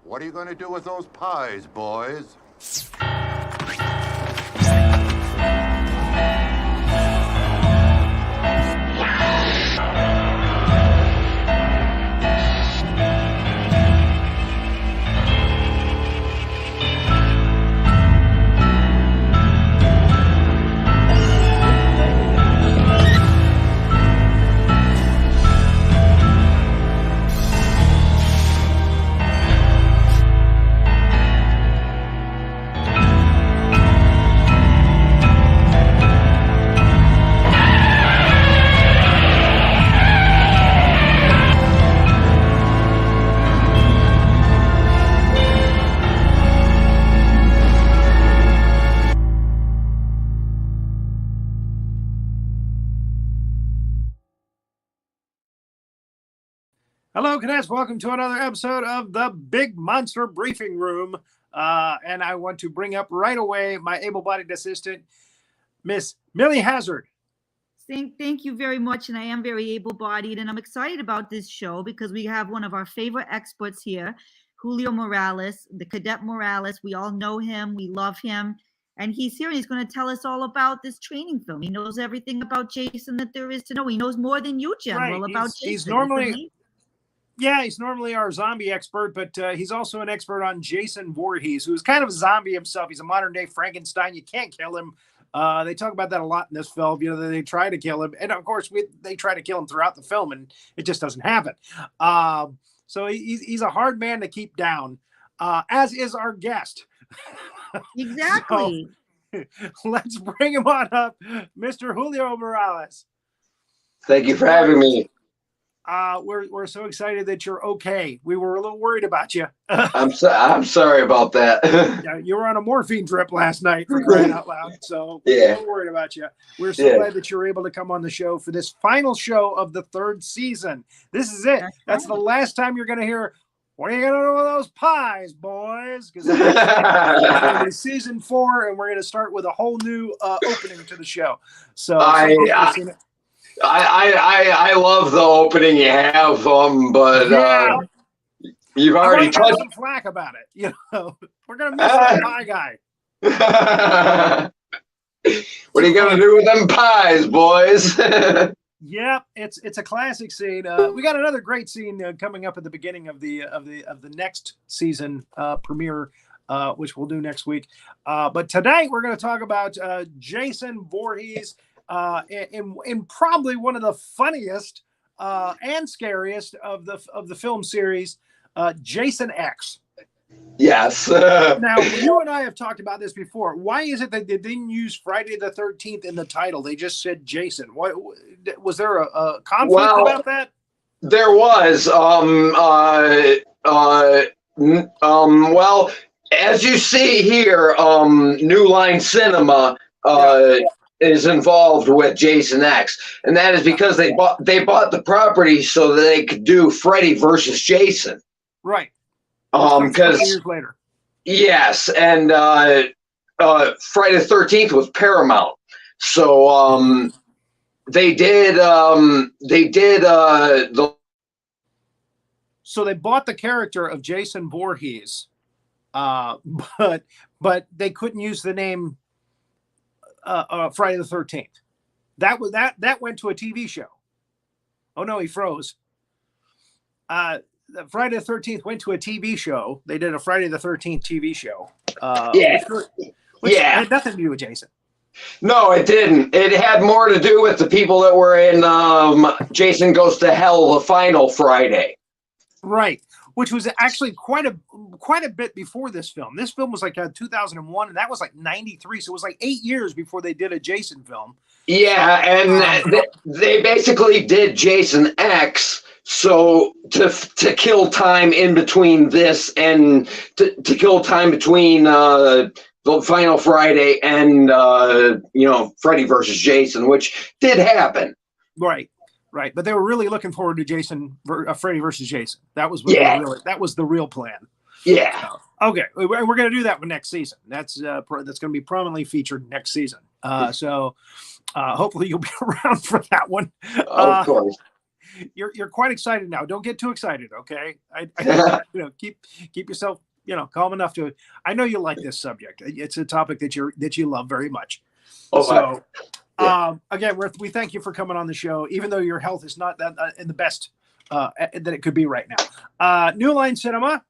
What are you going to do with those pies, boys? Hello, cadets. Welcome to another episode of the Big Monster Briefing Room. And I want to bring up right away my able-bodied assistant, Miss Millie Hazzard. Thank you very much. And I am very able-bodied. And I'm excited about this show because we have one of our favorite experts here, Julio Morales, the Cadet Morales. We all know him. We love him. And he's here and he's going to tell us all about this training film. He knows everything about Jason that there is to know. He knows more than you, General, about Jason. He's normally... Yeah, he's normally our zombie expert, but he's also an expert on Jason Voorhees, who's kind of a zombie himself. He's a modern-day Frankenstein. You can't kill him. They talk about that a lot in this film. You know, they try to kill him. And, of course, they try to kill him throughout the film, and it just doesn't happen. So he's a hard man to keep down, as is our guest. Exactly. So, let's bring him on up, Mr. Julio Morales. Thank you for having me. We're so excited that you're okay. We were a little worried about you. I'm sorry about that. Yeah, you were on a morphine drip last night, for crying out loud. So we're a little worried about you. We're so glad that you're able to come on the show for this final show of the third season. This is it. That's the last time you're going to hear, "What are you going to do with those pies, boys?" Because it's going to be season 4, and we're going to start with a whole new opening to the show. So I love the opening you have, but you've already touched some flack about it. You know, we're gonna miss that pie guy. What are you gonna do with them pies, boys? Yep, it's a classic scene. We got another great scene coming up at the beginning of the next season premiere, which we'll do next week. But tonight we're going to talk about Jason Voorhees. In probably one of the funniest and scariest of the film series, Jason X. Yes. Now, you and I have talked about this before. Why is it that they didn't use Friday the 13th in the title? They just said Jason. What was there a conflict about that? There was. Well, as you see here, New Line Cinema. Is involved with Jason X, and that is because they bought the property so that they could do Freddy versus Jason. Right. Because years later. Yes, and Friday the 13th was Paramount, so they did the. So they bought the character of Jason Voorhees, but they couldn't use the name. Friday the 13th. That went to a TV show. Oh no, he froze. Friday the 13th went to a TV show. They did a Friday the 13th TV show. Which had nothing to do with Jason. No, it didn't. It had more to do with the people that were in Jason Goes to Hell, the final Friday. Right. Which was actually quite a bit before this film. This film was like 2001, and that was like 93. So it was like 8 years before they did a Jason film. Yeah, and they basically did Jason X, so to kill time in between this and to kill time between the final Friday and Freddy versus Jason, which did happen. Right. Right, but they were really looking forward to Freddy versus Jason. That was that was the real plan. Yeah. So, okay, we're going to do that with next season. That's going to be prominently featured next season. So hopefully you'll be around for that one. Of course. You're quite excited now. Don't get too excited, okay? I keep yourself, calm enough to. I know you like this subject. It's a topic that you love very much. Oh, so, again, we thank you for coming on the show, even though your health is not that in the best that it could be right now. New Line Cinema.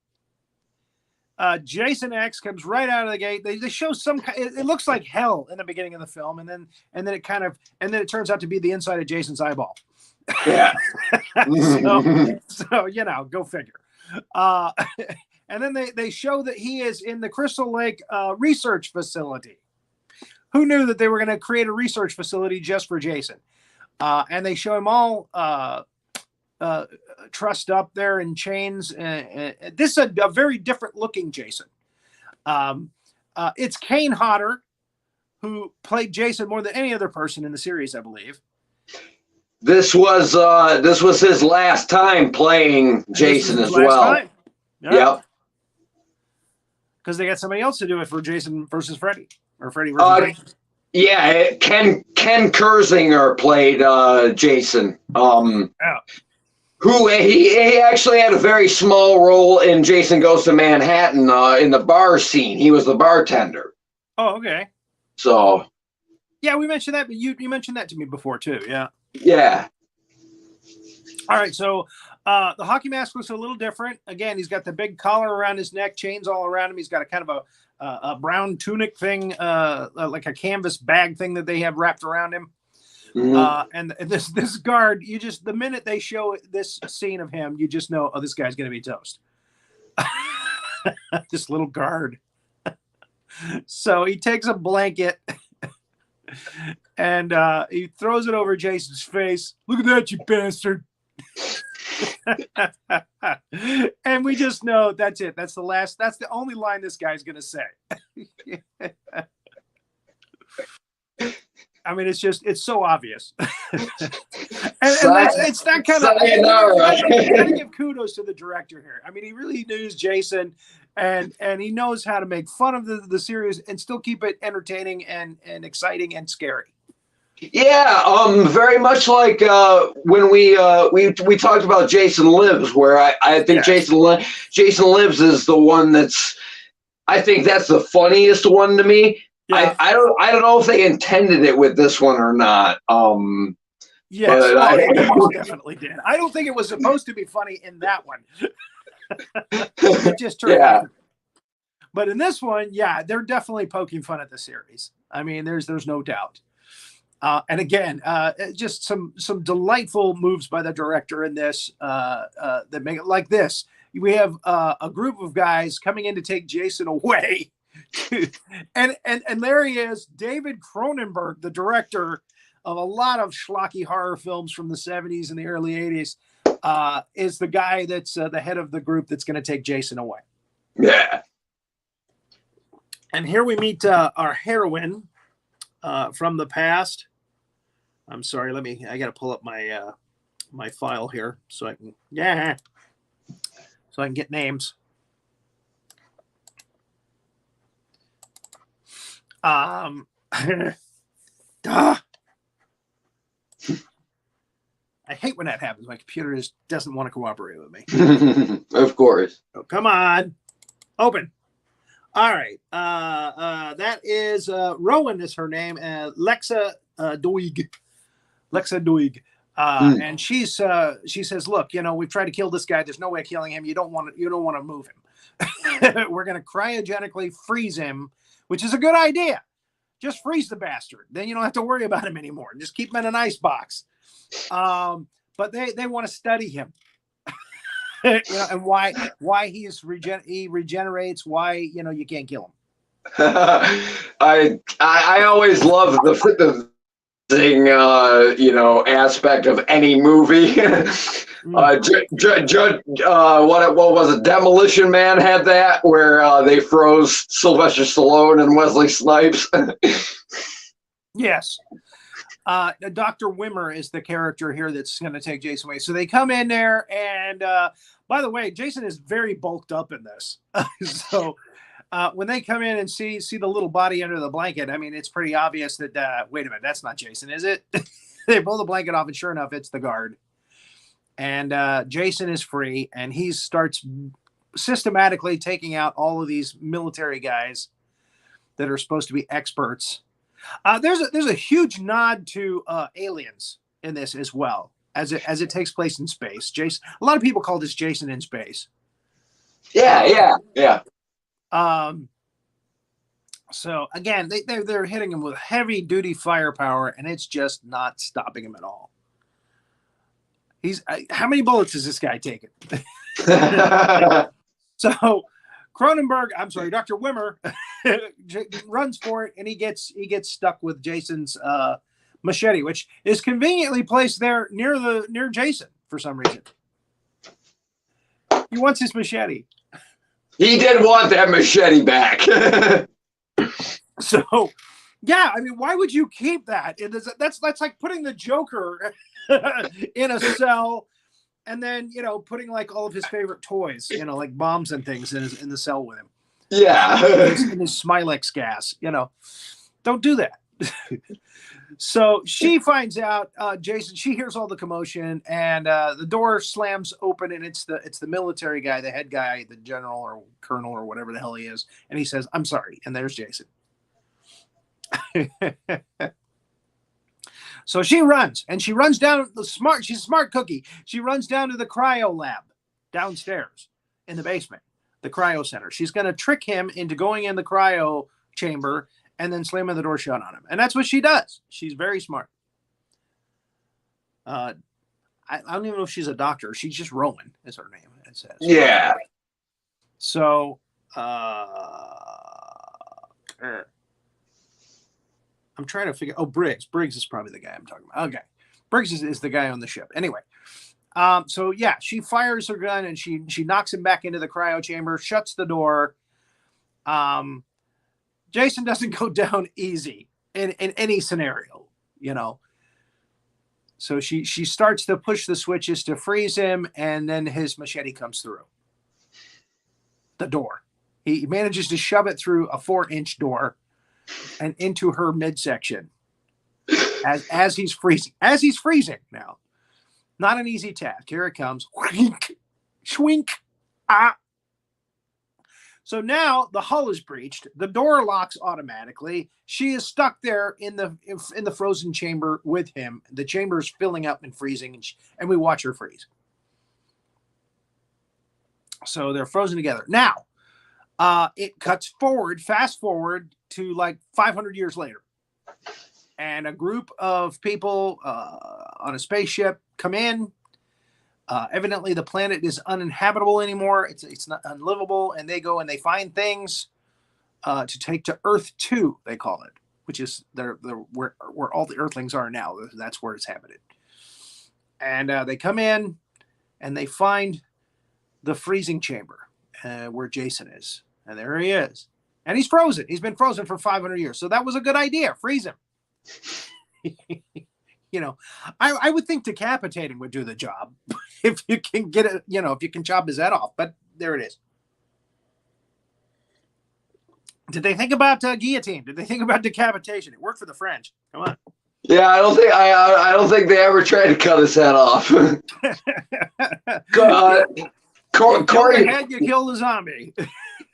Jason X comes right out of the gate. They show it looks like hell in the beginning of the film, and then it turns out to be the inside of Jason's eyeball. Yeah. so go figure. And then they show that he is in the Crystal Lake research facility. Who knew that they were going to create a research facility just for Jason? And they show him all trussed up there in chains. This is a very different looking Jason. It's Kane Hodder, who played Jason more than any other person in the series, I believe. This was his last time playing Jason as well. Time. Yep. Because they got somebody else to do it for Jason versus Freddy, or Freddy versus Jason. Yeah, Ken Kersinger played Jason. Who he actually had a very small role in Jason Goes to Manhattan in the bar scene. He was the bartender. Oh, okay. So. Yeah, we mentioned that, but you mentioned that to me before too. Yeah. Yeah. All right, so the hockey mask looks a little different. Again, he's got the big collar around his neck, chains all around him. He's got a kind of a brown tunic thing, like a canvas bag thing that they have wrapped around him. Mm-hmm. And this guard, the minute they show this scene of him, you just know, oh, this guy's going to be toast. This little guard. So he takes a blanket and he throws it over Jason's face. Look at that, you bastard. And we just know that's it. That's the only line this guy's going to say. I mean, it's so obvious. and it's that kind of, you gotta give kudos to the director here. I mean, he really knows Jason and he knows how to make fun of the series and still keep it entertaining and exciting and scary. Yeah, very much like when we talked about Jason Lives, where I think Jason Lives is the one I think that's the funniest one to me. Yeah. I don't know if they intended it with this one or not. Yes, they most definitely did. I don't think it was supposed to be funny in that one. It just turned out. But in this one, they're definitely poking fun at the series. I mean, there's no doubt. And again, just some delightful moves by the director in this that make it like this. We have a group of guys coming in to take Jason away. and there he is, David Cronenberg, the director of a lot of schlocky horror films from the 70s and the early 80s, is the guy that's the head of the group that's going to take Jason away. Yeah. And here we meet our heroine from the past. I'm sorry, I got to pull up my my file here so I can get names. I hate when that happens. My computer just doesn't want to cooperate with me. Of course. Oh, come on. Open. All right. That is Rowan is her name. Lexa Doig. Lexa Doig. And she says, look, we've tried to kill this guy. There's no way of killing him. You don't want to move him. We're going to cryogenically freeze him, which is a good idea. Just freeze the bastard. Then you don't have to worry about him anymore. Just keep him in an ice box. But they want to study him. And why he regenerates, why you can't kill him. I always love the aspect of any movie. What was it? Demolition Man had that where they froze Sylvester Stallone and Wesley Snipes. Yes. Dr. Wimmer is the character here that's going to take Jason away. So they come in there, and by the way, Jason is very bulked up in this. So when they come in and see the little body under the blanket, I mean, it's pretty obvious that, wait a minute, that's not Jason, is it? They pull the blanket off, and sure enough, it's the guard. And Jason is free, and he starts systematically taking out all of these military guys that are supposed to be experts. There's a huge nod to Aliens in this as well, as it takes place in space. Jason, a lot of people call this Jason in space. Yeah. So again, they're hitting him with heavy duty firepower, and it's just not stopping him at all. How many bullets is this guy taking? So Dr. Wimmer runs for it, and he gets stuck with Jason's machete, which is conveniently placed there near Jason for some reason. He wants his machete. He did want that machete back. So, yeah, I mean, why would you keep that? That's like putting the Joker in a cell, and then putting like all of his favorite toys, like bombs and things in the cell with him. Yeah, in his Smilex gas. Don't do that. So she finds out Jason. She hears all the commotion, and the door slams open, and it's the military guy, the head guy, the general or colonel or whatever the hell he is, and he says, "I'm sorry," and there's Jason. So she runs down she's a smart cookie. She runs down to the cryo lab downstairs in the basement, the cryo center. She's going to trick him into going in the cryo chamber and then slamming the door shut on him. And that's what she does. She's very smart. I don't even know if she's a doctor. She's just Rowan is her name, it says. Yeah. So, I'm trying to figure. Oh, Briggs. Briggs is probably the guy I'm talking about. Okay, Briggs is the guy on the ship. Anyway, so yeah, she fires her gun and she knocks him back into the cryo chamber, shuts the door. Jason doesn't go down easy in any scenario, So she starts to push the switches to freeze him, and then his machete comes through the door. He manages to shove it through a 4-inch door and into her midsection as he's freezing. As he's freezing now. Not an easy task. Here it comes. Schwink. So now the hull is breached. The door locks automatically. She is stuck there in the frozen chamber with him. The chamber is filling up and freezing, and we watch her freeze. So they're frozen together. Now, it cuts fast forward to like 500 years later. And a group of people on a spaceship come in. Evidently, the planet is uninhabitable anymore. It's not unlivable. And they go and they find things to take to Earth 2, they call it, which is where all the Earthlings are now. That's where it's habited. And they come in and they find the freezing chamber where Jason is. And there he is. And he's frozen. He's been frozen for 500 years. So that was a good idea. Freeze him. I would think decapitating would do the job if you can get it, if you can chop his head off. But there it is. Did they think about guillotine? Did they think about decapitation? It worked for the French. Come on. Yeah, I don't think they ever tried to cut his head off. Corey, head, you kill the zombie.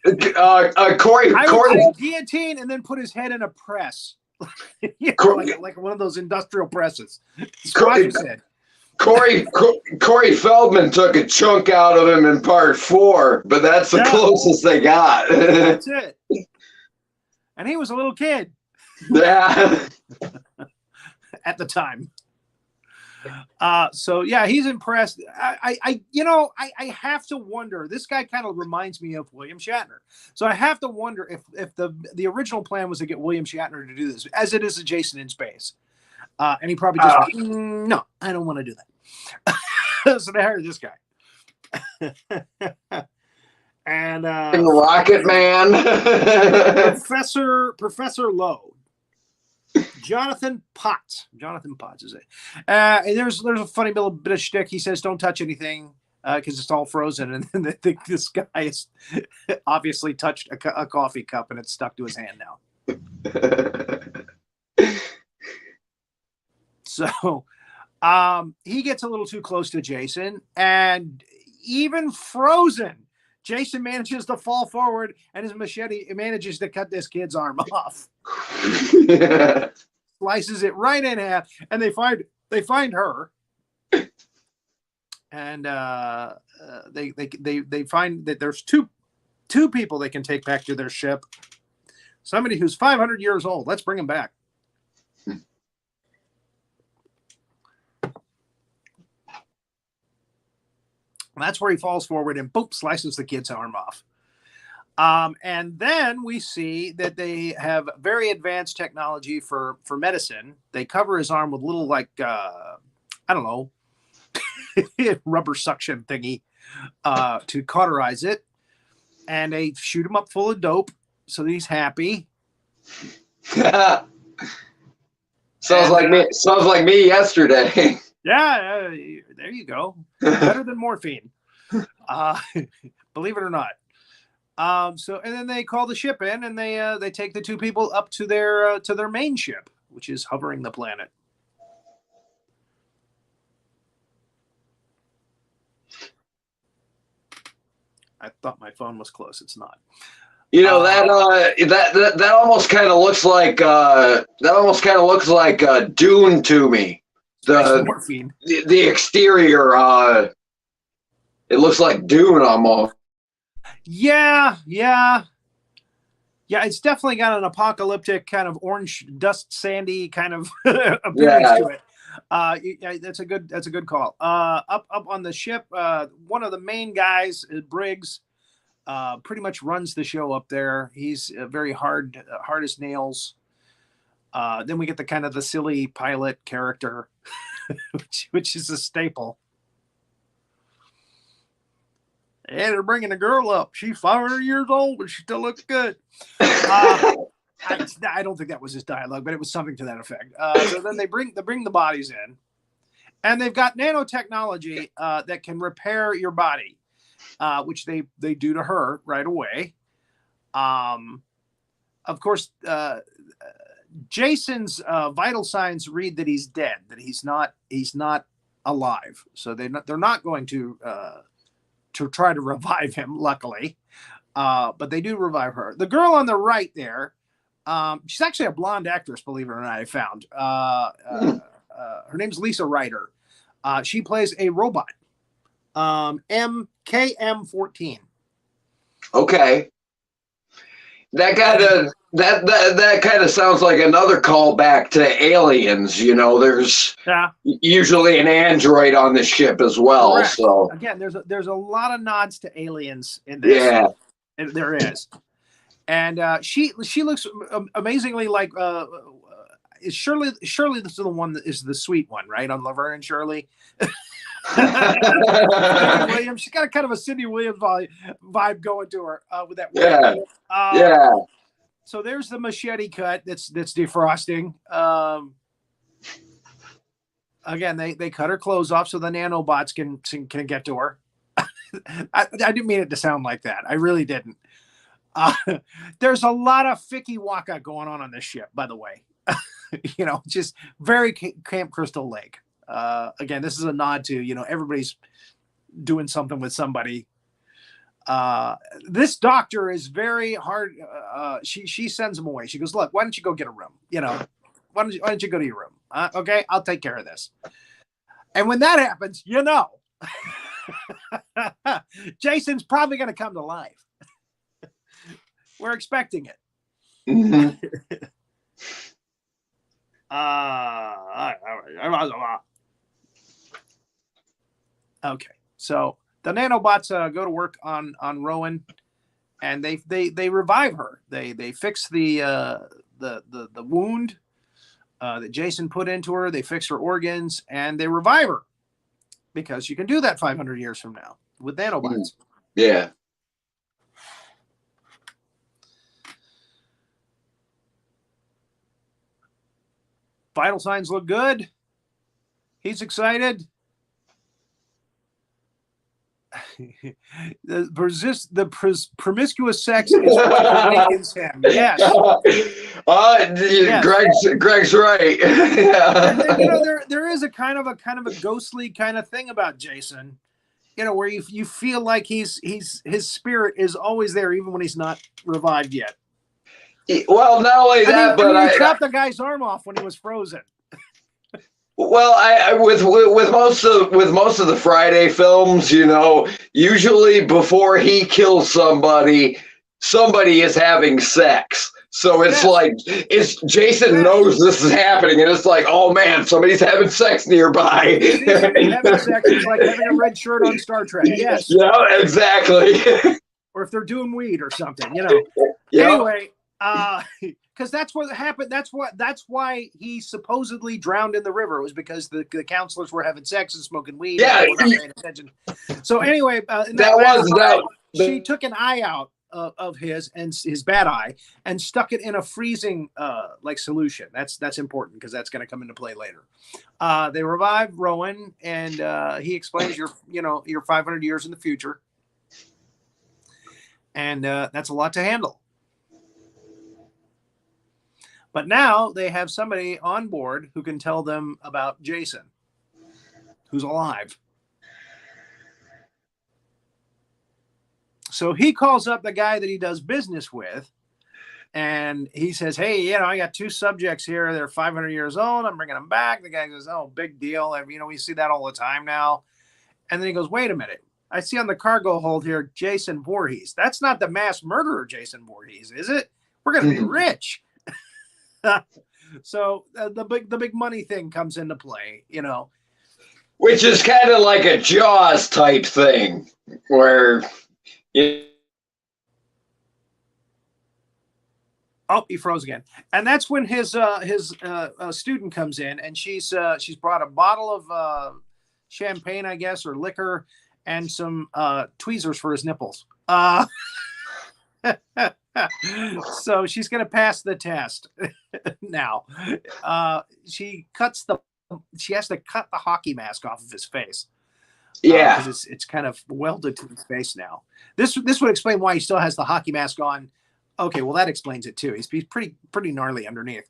Corey, I would say guillotine and then put his head in a press, like one of those industrial presses. Corey Feldman took a chunk out of him in part 4, but that's the closest they got. That's it. And he was a little kid. Yeah. At the time. So yeah, he's impressed. I have to wonder. This guy kind of reminds me of William Shatner. So I have to wonder if the original plan was to get William Shatner to do this, as it is a Jason in space. And he probably just no, I don't want to do that. So they hired this guy. And Rocket Man. Professor Lowe. Jonathan Potts is it? And there's a funny bit of shtick. He says, "Don't touch anything." because it's all frozen, and then this guy has obviously touched a coffee cup, and it's stuck to his hand now. So he gets a little too close to Jason, and even frozen, Jason manages to fall forward, and his machete manages to cut this kid's arm off. Slices it right in half, and they find her, and they find that there's two people they can take back to their ship. Somebody who's 500 years old. Let's bring him back. That's where he falls forward and boop, slices the kid's arm off. And then we see that they have very advanced technology for medicine. They cover his arm with little, like, I don't know, rubber suction thingy to cauterize it. And they shoot him up full of dope so that he's happy. Sounds like me yesterday. Yeah, there you go. Better than morphine. Believe it or not. So, and then they call the ship in, and they take the two people up to their main ship, which is hovering the planet. I thought my phone was close. It's not. You know, that almost kind of looks like Dune to me. The exterior, it looks like Dune almost. Yeah. It's definitely got an apocalyptic kind of orange dust, sandy kind of appearance to it. That's a good call. Up on the ship, one of the main guys, Briggs, pretty much runs the show up there. He's very hard as nails. Then we get the kind of the silly pilot character, which is a staple. Hey, they're bringing a girl up. She's 500 years old, but she still looks good. I don't think that was his dialogue, but it was something to that effect. So then they bring the bodies in, and they've got nanotechnology that can repair your body, which they do to her right away. Of course, Jason's vital signs read that he's dead, that he's not alive. So they're not going to try to revive him, luckily. But they do revive her. The girl on the right there, she's actually a blonde actress, believe it or not, I found. Her name's Lisa Ryder. She plays a robot, MKM-14. Okay. That kind of sounds like another callback to Aliens. You know, there's usually an android on the ship as well. Correct. So again, there's a lot of nods to Aliens in this. Yeah, there is, and she looks amazingly like is Shirley. Shirley, this is the one that is the sweet one, right? On Laverne and Shirley. Williams. She's got a kind of a Cindy Williams vibe going to her with that. Yeah. So there's the machete cut that's defrosting. Again, they cut her clothes off so the nanobots can get to her. I didn't mean it to sound like that. I really didn't. There's a lot of Ficky Waka going on this ship, by the way. You know, just very Camp Crystal Lake. Again, this is a nod to, you know, everybody's doing something with somebody. This doctor is very hard. She sends him away. She goes, look, why don't you go get a room? You know, why don't you go to your room? Okay, I'll take care of this. And when that happens, you know, Jason's probably going to come to life. We're expecting it. Mm-hmm. Okay, so the nanobots go to work on Rowan, and they revive her. They fix the wound that Jason put into her. They fix her organs, and they revive her because you can do that 500 years from now with nanobots. Yeah. Vital signs look good. He's excited. promiscuous sex is what awakens him. Yes. Yes. Greg's right. And then, there is a kind of a ghostly kind of thing about Jason, where you feel like his spirit is always there even when he's not revived yet. Well, not only that, but I chopped the guy's arm off when he was frozen. Well, with most of the Friday films, usually before he kills somebody is having sex. So it's like Jason knows this is happening, and it's like, oh man, somebody's having sex nearby. Having sex is like having a red shirt on Star Trek. Yes. Yeah, exactly. Or if they're doing weed or something, Yep. Anyway, because that's what happened. That's why he supposedly drowned in the river. It was because the counselors were having sex and smoking weed. Yeah. And they were not paying attention. So anyway, she took an eye out of his and his bad eye and stuck it in a freezing solution. That's important because that's going to come into play later. They revive Rowan, and he explains you're 500 years in the future, and that's a lot to handle. But now they have somebody on board who can tell them about Jason, who's alive. So he calls up the guy that he does business with, and he says, hey, I got 2 subjects here. They're 500 years old. I'm bringing them back. The guy goes, oh, big deal. We see that all the time now. And then he goes, wait a minute. I see on the cargo hold here, Jason Voorhees. That's not the mass murderer Jason Voorhees, is it? We're going to be rich. So the big money thing comes into play, which is kind of like a Jaws type thing where oh, he froze again. And that's when his student comes in, and she's brought a bottle of champagne, I guess, or liquor, and some tweezers for his nipples. So she's going to pass the test now. She has to cut the hockey mask off of his face. Yeah, because it's kind of welded to his face now. This would explain why he still has the hockey mask on. Okay, well that explains it too. He's pretty gnarly underneath.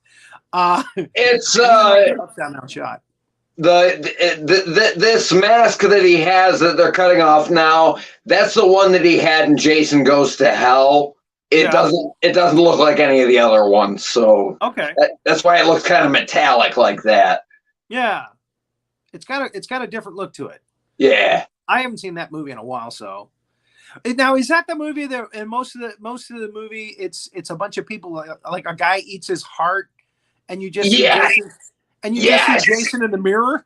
It's down shot. This mask that he has that they're cutting off now, that's the one that he had in Jason Goes to Hell. It doesn't look like any of the other ones, so okay, that's why it looks kind of metallic like that. Yeah, it's got a different look to it. Yeah, I haven't seen that movie in a while. So now, is that the movie that in most of the movie it's a bunch of people like a guy eats his heart, and you just see Jason, and you just see Jason in the mirror?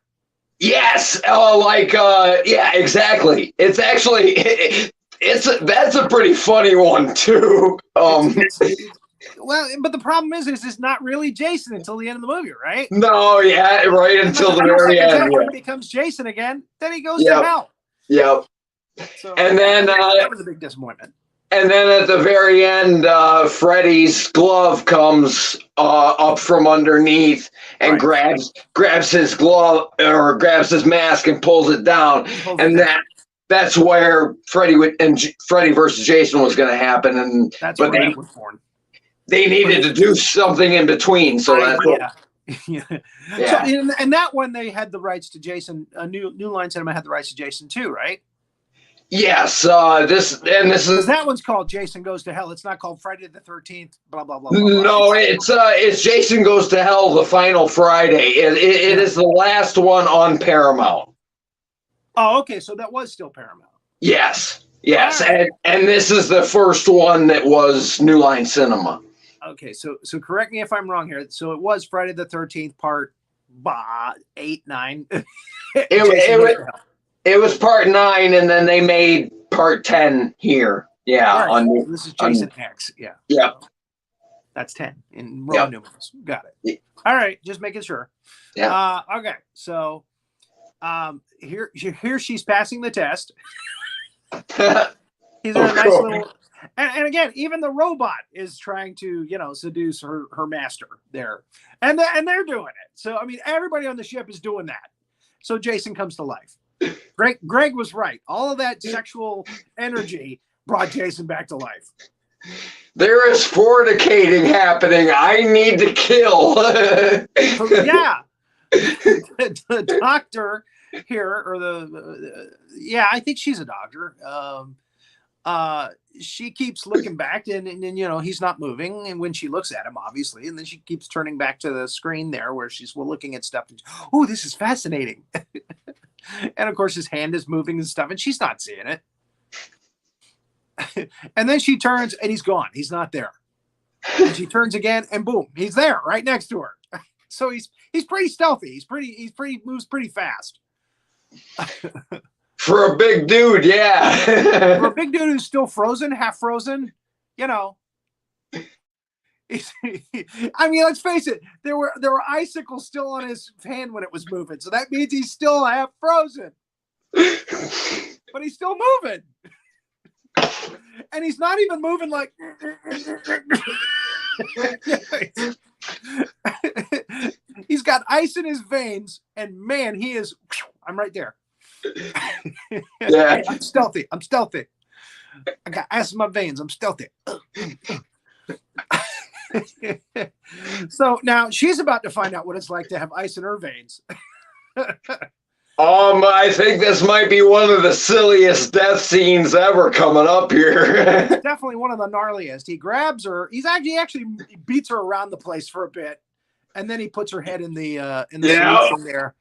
Yes. Yeah, exactly. It's actually that's a pretty funny one too. Well, but the problem is it's not really Jason until the end of the movie, right? No, yeah, right until the very end. When he becomes Jason again, then he goes to hell. Yep. So, and then that was a big disappointment. And then at the very end, Freddy's glove comes up from underneath and grabs his glove or grabs his mask and pulls it down, that's where Freddy versus Jason was going to happen, and that's where they was born. They needed to do something in between, so that's yeah. So in that one, they had the rights to Jason. New Line Cinema had the rights to Jason too, right? Yes. This is that one's called Jason Goes to Hell. It's not called Friday the 13th. Blah blah blah. No, it's Jason Goes to Hell, the final Friday. It is the last one on Paramount. Oh, okay. So that was still Paramount. Yes. Right. And this is the first one that was New Line Cinema. Okay, so correct me if I'm wrong here. So it was Friday the 13th, part 8, 9. It was part 9, and then they made part 10 here. Yeah, right. This is Jason X. Yeah. Yep. That's 10 in Roman numerals. Got it. All right, just making sure. Yeah. Okay, so here she's passing the test. He's in a nice little. And again, even the robot is trying to, seduce her master there, and they're doing it. So I mean, everybody on the ship is doing that. So Jason comes to life. Greg was right. All of that sexual energy brought Jason back to life. There is fornicating happening. I need to kill. Yeah. The doctor here, or yeah, I think she's a doctor. She keeps looking back, and he's not moving. And when she looks at him, obviously, and then she keeps turning back to the screen there where she's looking at stuff. Oh, this is fascinating. And of course, his hand is moving and stuff, and she's not seeing it. And then she turns, and he's gone. He's not there. And she turns again, and boom, he's there, right next to her. So he's pretty stealthy. He's moves pretty fast. For a big dude, yeah. For a big dude who's still frozen, half frozen, I mean, let's face it. There were icicles still on his hand when it was moving, so that means he's still half frozen. But he's still moving, and he's not even moving like. He's got ice in his veins, and man, he is. I'm right there. Yeah. I'm stealthy. I got ice in my veins. I'm stealthy. So now she's about to find out what it's like to have ice in her veins. I think this might be one of the silliest death scenes ever coming up here. It's definitely one of the gnarliest. He grabs her. He actually beats her around the place for a bit, and then he puts her head in the solution there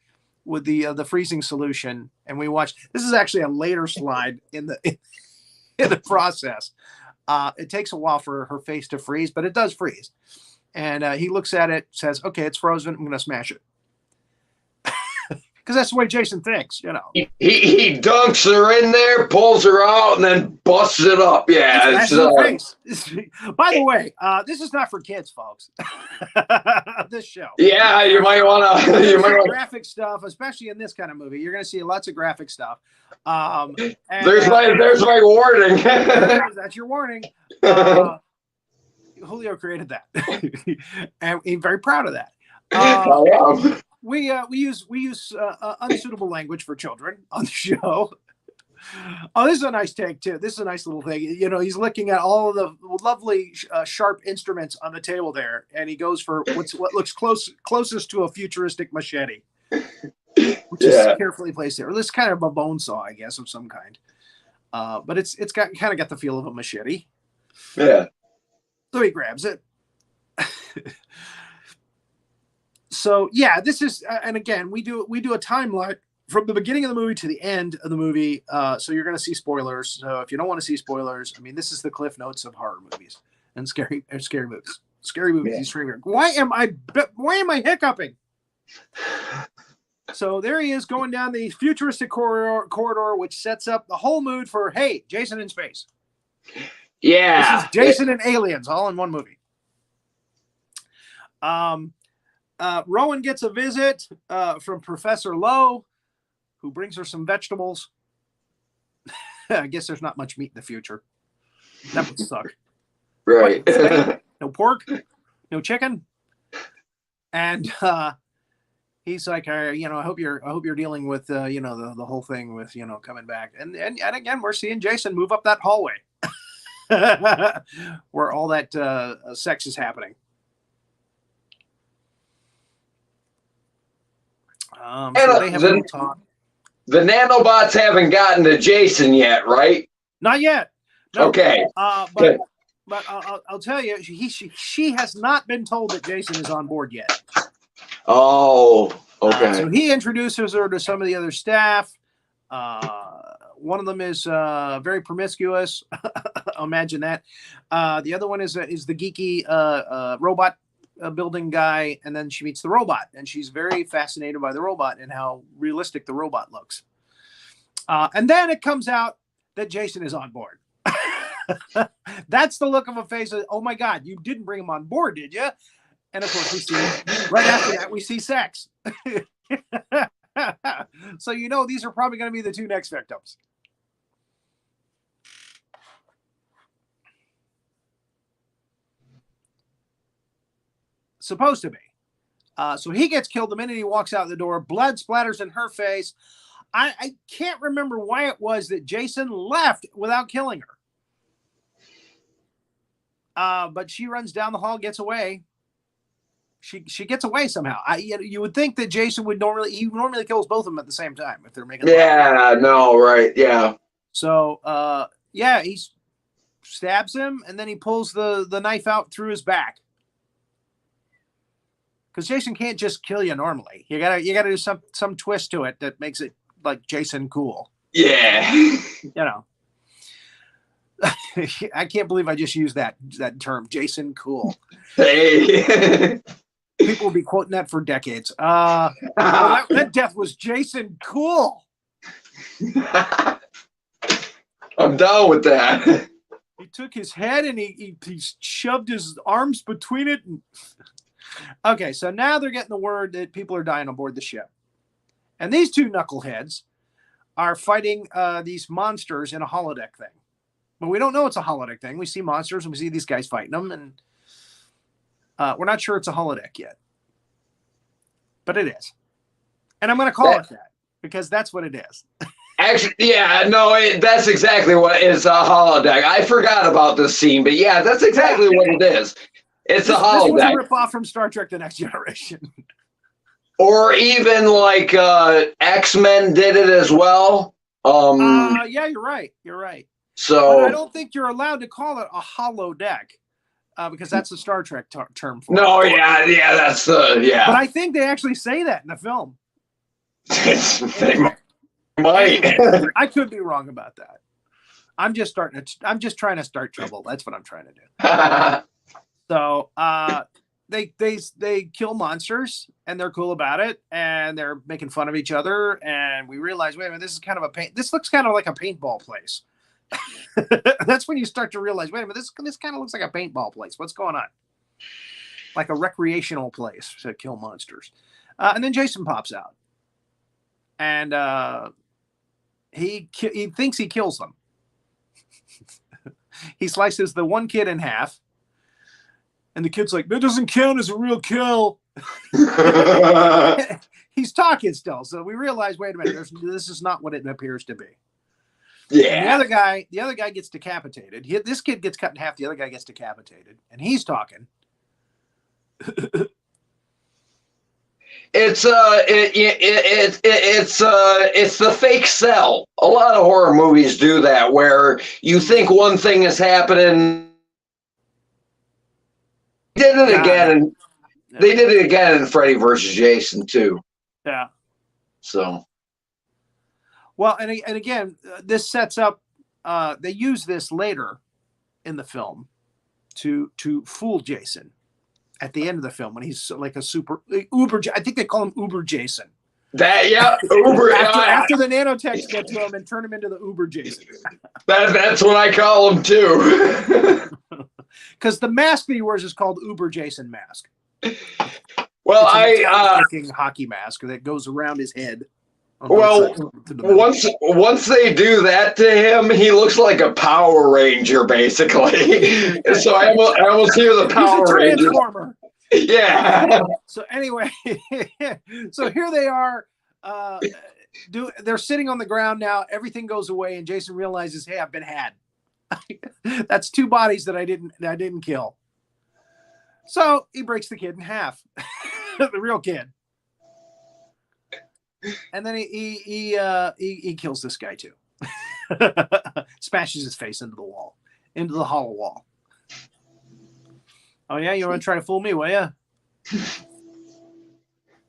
with the freezing solution. And we watch. This is actually a later slide in the process. It takes a while for her face to freeze, but it does freeze. And he looks at it, says, "Okay, it's frozen. I'm going to smash it." Because that's the way Jason thinks, He dunks her in there, pulls her out, and then busts it up. Yeah. It's by the way, this is not for kids, folks. This show. Yeah, you might want to. Graphic stuff, especially in this kind of movie. You're going to see lots of graphic stuff. There's my warning. That's your warning. Julio created that, and he's very proud of that. We use unsuitable language for children on the show. Oh, this is a nice take too. This is a nice little thing. He's looking at all of the lovely sharp instruments on the table there, and he goes for what looks closest to a futuristic machete, which is carefully placed there. This is kind of a bone saw, I guess, of some kind. But it's got the feel of a machete. Yeah. So he grabs it. So yeah, this is, and again, we do a timeline from the beginning of the movie to the end of the movie. So you're going to see spoilers. So if you don't want to see spoilers, I mean, this is the cliff notes of horror movies and scary movies. Scary movies. Yeah. Why am I hiccuping? So there he is going down the futuristic corridor, which sets up the whole mood for, hey, Jason in space. Yeah. This is Jason and aliens all in one movie. Rowan gets a visit from Professor Lowe, who brings her some vegetables. I guess there's not much meat in the future. That would suck. Right. No pork, no chicken. And he's like, I hope you're dealing with the whole thing with coming back. And again, we're seeing Jason move up that hallway where all that sex is happening. So they have a little talk. The nanobots haven't gotten to Jason yet, right? Not yet. No. Okay. But I'll tell you, she has not been told that Jason is on board yet. Oh, okay. So he introduces her to some of the other staff. One of them is very promiscuous. Imagine that. The other one is the geeky robot building guy, and then she meets the robot, and she's very fascinated by the robot and how realistic the robot looks. And then it comes out that Jason is on board. That's the look of a face of, oh my God, you didn't bring him on board, did you? And of course, we see right after that, we see sex. So these are probably going to be the two next victims. Supposed to be. So he gets killed the minute he walks out the door. Blood splatters in her face. I can't remember why it was that Jason left without killing her. But she runs down the hall, gets away. She gets away somehow. You would think that Jason would normally kills both of them at the same time if they're making. Yeah, no, right, yeah. So he stabs him and then he pulls the knife out through his back. Because Jason can't just kill you normally. You gotta do some twist to it that makes it like Jason cool. Yeah. You know. I can't believe I just used that term, Jason cool. Hey. People will be quoting that for decades. That death was Jason cool. I'm down with that. He took his head and he shoved his arms between it. Okay, so now they're getting the word that people are dying on board the ship. And these two knuckleheads are fighting these monsters in a holodeck thing. But we don't know it's a holodeck thing. We see monsters and we see these guys fighting them. And we're not sure it's a holodeck yet. But it is. And I'm going to call it that because that's what it is. Actually, yeah, no, that's exactly what is a holodeck. I forgot about this scene, but yeah, that's exactly what it is. It's a holodeck. This was a ripoff from Star Trek The Next Generation. Or even like X-Men did it as well. Yeah, you're right. You're right. So but I don't think you're allowed to call it a holodeck because that's a Star Trek term for no, it. yeah, that's yeah. But I think they actually say that in the film. They might. I could be wrong about that. I'm just trying to start trouble. That's what I'm trying to do. So they kill monsters and they're cool about it and they're making fun of each other and we realize, wait a minute, this looks kind of like a paintball place. That's when you start to realize, wait a minute, this kind of looks like a paintball place. What's going on? Like a recreational place to kill monsters. And then Jason pops out and he thinks he kills them. He slices the one kid in half. And the kid's like, that doesn't count as a real kill. He's talking still. So we realize, wait a minute, this is not what it appears to be. Yeah. And the other guy gets decapitated. This kid gets cut in half. The other guy gets decapitated. And he's talking. It's the fake cell. A lot of horror movies do that where you think one thing is happening. They did it again in Freddy versus Jason too. Yeah. So. Well, and again, this sets up. They use this later in the film to fool Jason at the end of the film when he's like a super uber. I think they call him Uber Jason. Uber after the nanotechs get to him and turn him into the Uber Jason. That's what I call him too. Because the mask that he wears is called Uber Jason mask. Well, it's hockey mask that goes around his head. Well, once they do that to him, he looks like a Power Ranger, basically. So I almost hear the Power Ranger. Transformer. Yeah. So anyway, so here they are. They're sitting on the ground now. Everything goes away, and Jason realizes, hey, I've been had. That's two bodies that I didn't kill. So he breaks the kid in half, the real kid, and then he kills this guy too. Smashes his face into the hollow wall. Oh yeah, you want to try to fool me, will ya?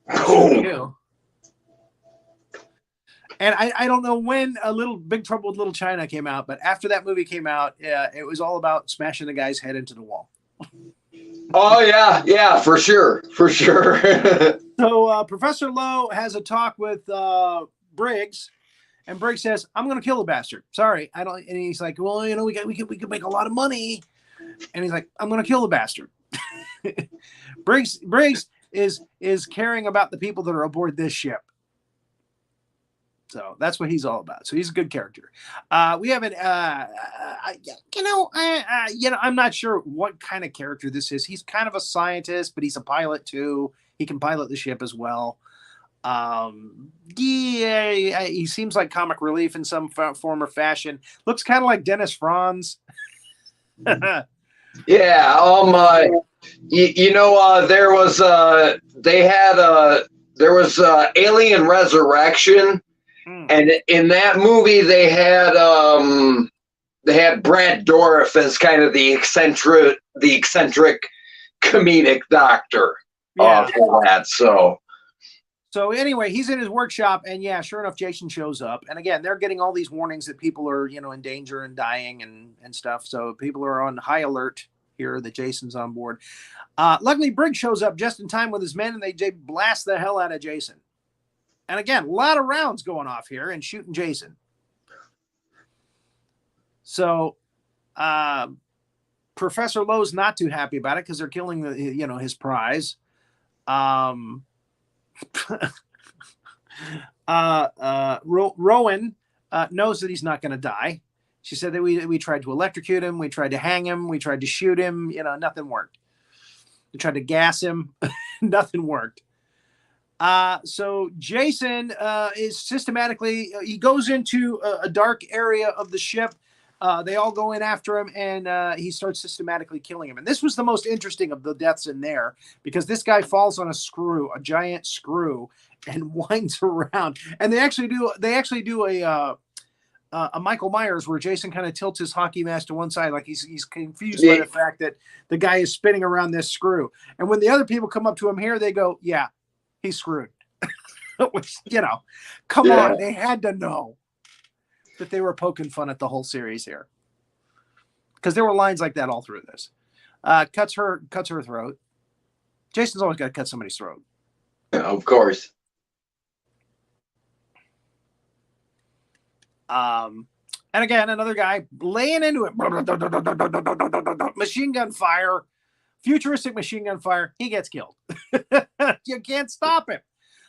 Oh. And I don't know when Big Trouble with Little China came out, but after that movie came out, it was all about smashing the guy's head into the wall. Oh yeah, for sure. So Professor Lowe has a talk with Briggs, and Briggs says, "I'm going to kill the bastard. Sorry, I don't." And he's like, "Well, we could make a lot of money." And he's like, "I'm going to kill the bastard." Briggs is caring about the people that are aboard this ship. So that's what he's all about. So he's a good character. We have I'm not sure what kind of character this is. He's kind of a scientist, but he's a pilot too. He can pilot the ship as well. Yeah, he seems like comic relief in some form or fashion. Looks kind of like Dennis Franz. Yeah. There was there was Alien Resurrection, and in that movie they had Brad Dourif as kind of the eccentric comedic doctor. For that. So anyway, he's in his workshop, and yeah, sure enough, Jason shows up. And again, they're getting all these warnings that people are, in danger and dying and stuff. So people are on high alert here that Jason's on board. Luckily, Briggs shows up just in time with his men, and they blast the hell out of Jason. And again, a lot of rounds going off here and shooting Jason. So Professor Lowe's not too happy about it because they're killing his prize. Rowan knows that he's not going to die. She said that we tried to electrocute him, we tried to hang him, we tried to shoot him, nothing worked. We tried to gas him, nothing worked. So Jason is systematically, he goes into a dark area of the ship. They all go in after him, and he starts systematically killing him. And this was the most interesting of the deaths in there, because this guy falls on a giant screw, and winds around. And they actually do a Michael Myers where Jason kind of tilts his hockey mask to one side, like he's confused by the fact that the guy is spinning around this screw. And when the other people come up to him here, they go, "Yeah, he's screwed." Which, come on, they had to know that they were poking fun at the whole series here, because there were lines like that all through this. Cuts her throat. Jason's always got to cut somebody's throat. Of course. And again, another guy laying into it. Machine gun fire, futuristic machine gun fire. He gets killed. You can't stop him.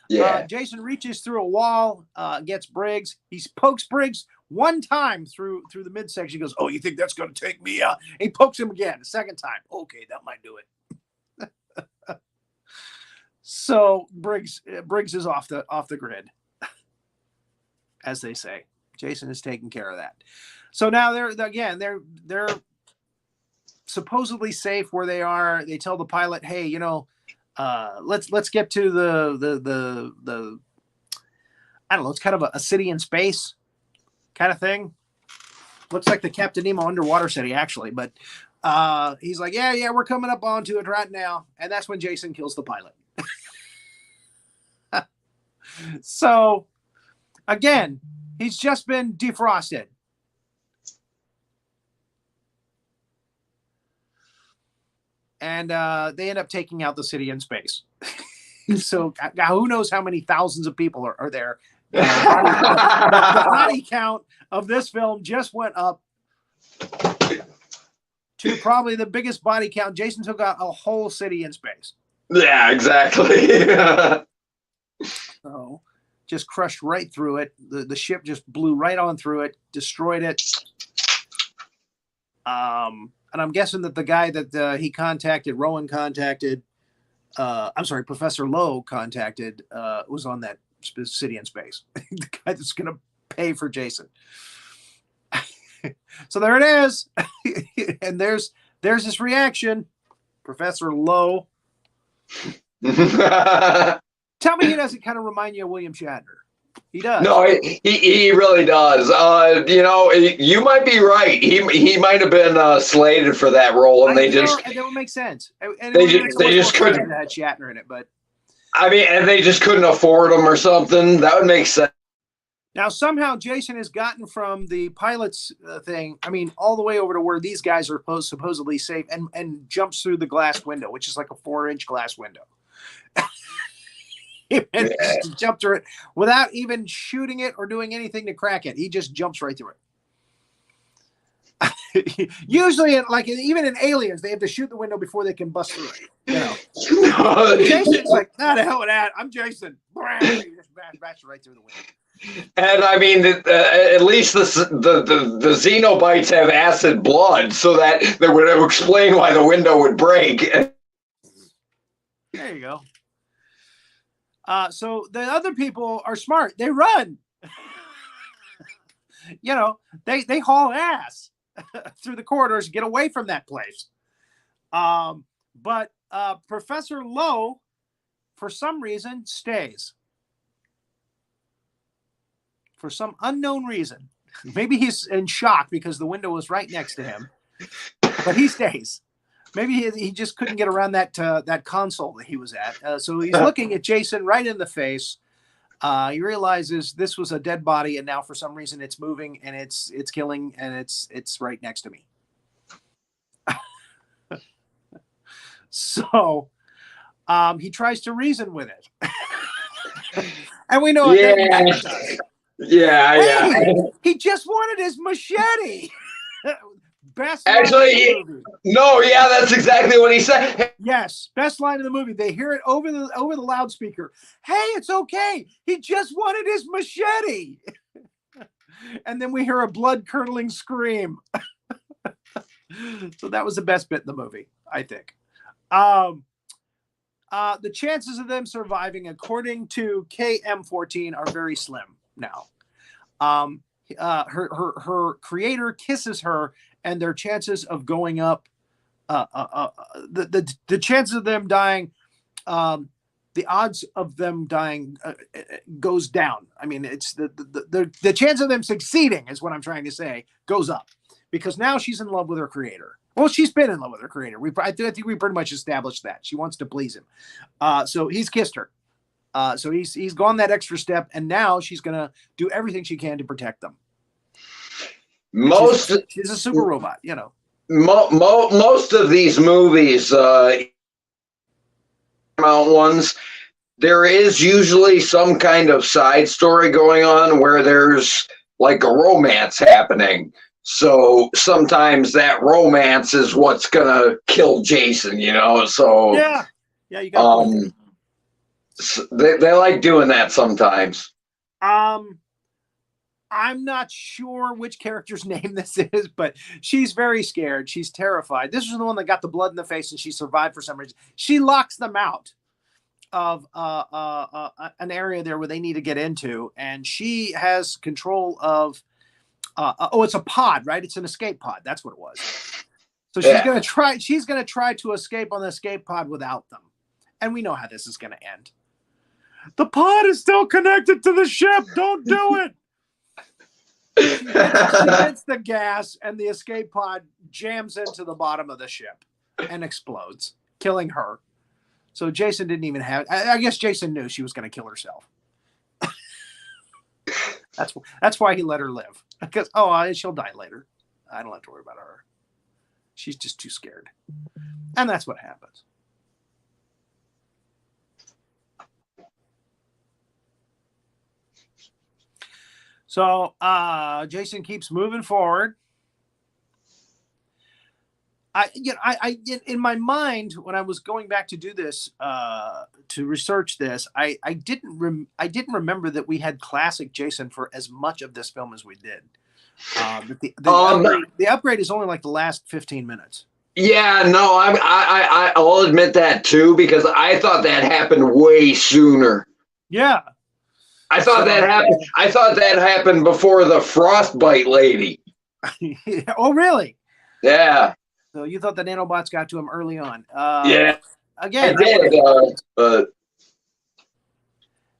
Yeah. Jason reaches through a wall, gets Briggs. He pokes Briggs one time through the midsection. He goes, "Oh, you think that's going to take me out?" He pokes him again, a second time. Okay, that might do it. So Briggs is off the grid, as they say. Jason is taking care of that. So now they're supposedly safe where they are. They tell the pilot, "Hey, let's get to the I don't know, it's kind of a city in space kind of thing." Looks like the Captain Nemo underwater city, actually, but he's like, yeah, we're coming up onto it right now. And that's when Jason kills the pilot. So again, he's just been defrosted. And they end up taking out the city in space. So who knows how many thousands of people are there. The body count of this film just went up to probably the biggest body count. Jason took out a whole city in space. Yeah, exactly. So just crushed right through it. The ship just blew right on through it, destroyed it. And I'm guessing that the guy that he contacted, Professor Lowe contacted, was on that city in space. The guy that's going to pay for Jason. So there it is. And there's this reaction. Professor Lowe. Tell me he doesn't kind of remind you of William Shatner. He does. No, he really does. You might be right. He might have been slated for that role, and it would make sense. And they just couldn't have Shatner in it, but and they just couldn't afford him or something. That would make sense. Now somehow Jason has gotten from the pilot's thing, all the way over to where these guys are supposedly safe, and jumps through the glass window, which is like a 4-inch glass window. And just jumped through it without even shooting it or doing anything to crack it. He just jumps right through it. Usually, even in Aliens, they have to shoot the window before they can bust through it. Jason's like, "Nah, the hell with that. I'm Jason." He just bashed right through the window. And at least the Xenobites have acid blood, so that would explain why the window would break. There you go. So the other people are smart. They run. You know, they haul ass through the corridors, get away from that place. But Professor Lowe, for some reason, stays. For some unknown reason. Maybe he's in shock because the window was right next to him. But he stays. Maybe he just couldn't get around that console that he was at. So he's looking at Jason right in the face. He realizes this was a dead body, and now for some reason it's moving and it's killing, and it's right next to me. So he tries to reason with it. And we know Yeah. He just wanted his machete. Best Actually, no, yeah, that's exactly what he said. Yes, best line of the movie. They hear it over the loudspeaker. Hey, it's okay. He just wanted his machete. And then we hear a blood-curdling scream. So that was the best bit in the movie, I think. The chances of them surviving, according to KM14, are very slim now. Her creator kisses her, and their chances of going up, the chances of them dying, the odds of them dying goes down. I mean, it's the chance of them succeeding is what I'm trying to say goes up, because now she's in love with her creator. Well, she's been in love with her creator. I think we pretty much established that she wants to please him. So he's kissed her. So he's gone that extra step, and now she's gonna do everything she can to protect them. She's a super robot, you know. Most of these movies, ones, there is usually some kind of side story going on where there's like a romance happening. So sometimes that romance is what's gonna kill Jason, you know. So yeah, you got. They like doing that sometimes. I'm not sure which character's name this is, but she's very scared. She's terrified. This was the one that got the blood in the face, and she survived for some reason. She locks them out of an area there where they need to get into, and she has control of. It's a pod, right? It's an escape pod. That's what it was. So she's gonna try. She's gonna try to escape on the escape pod without them, and we know how this is gonna end. The pod is still connected to the ship. Don't do it. She hits the gas, and the escape pod jams into the bottom of the ship and explodes, killing her. So Jason didn't even have. I guess Jason knew she was going to kill herself. That's why he let her live. Because she'll die later. I don't have to worry about her. She's just too scared, and that's what happens. So Jason keeps moving forward. In my mind, when I was going back to do this, to research this, I didn't remember that we had classic Jason for as much of this film as we did. The upgrade is only like the last 15 minutes. Yeah, no, I'll admit that too, because I thought that happened way sooner. Yeah. I thought that happened before the frostbite lady. Oh, really? Yeah. So you thought the nanobots got to him early on? Yeah. Again, I did, but.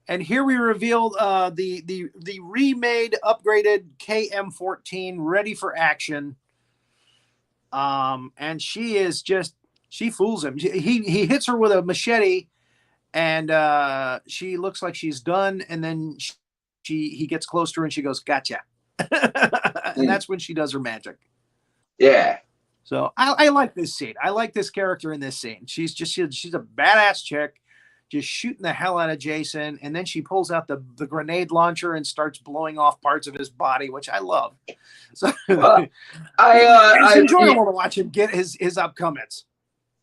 And here we reveal the remade, upgraded KM14, ready for action. And she fools him. He hits her with a machete. And she looks like she's done, and then he gets close to her, and she goes, "Gotcha," and that's when she does her magic. Yeah. So I like this scene. I like this character in this scene. She's a badass chick, just shooting the hell out of Jason, and then she pulls out the grenade launcher and starts blowing off parts of his body, which I love. So it's enjoyable to watch him get his upcomings.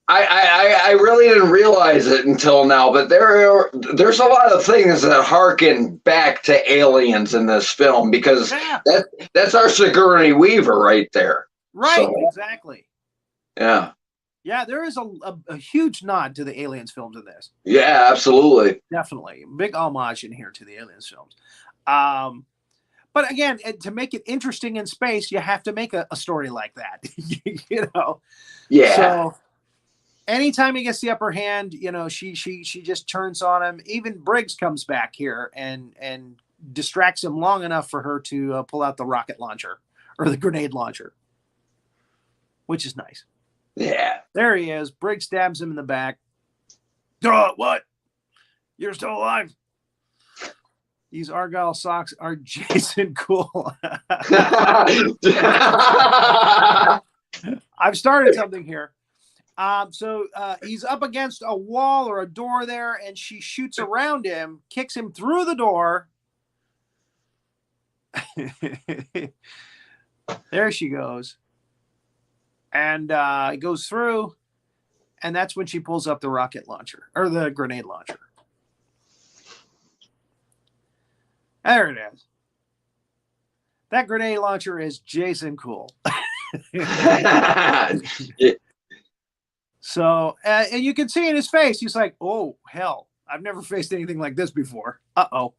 I really didn't realize it until now, but there's a lot of things that harken back to aliens in this film, because that's our Sigourney Weaver right there. Right, so, exactly. Yeah. Yeah, there is a huge nod to the Aliens films in this. Yeah, absolutely. Definitely. Big homage in here to the Aliens films. But again, to make it interesting in space, you have to make a story like that. You know? Yeah. So anytime he gets the upper hand, you know, she just turns on him. Even Briggs comes back here and distracts him long enough for her to pull out the rocket launcher or the grenade launcher, which is nice. Yeah. There he is. Briggs stabs him in the back. What? You're still alive? These Argyle socks are Jason cool. I've started something here. So he's up against a wall or a door there, and she shoots around him, kicks him through the door. There she goes. And it goes through, and that's when she pulls up the rocket launcher or the grenade launcher. There it is. That grenade launcher is Jason cool. Yeah. So, and you can see in his face, he's like, "Oh hell, I've never faced anything like this before." Uh-oh.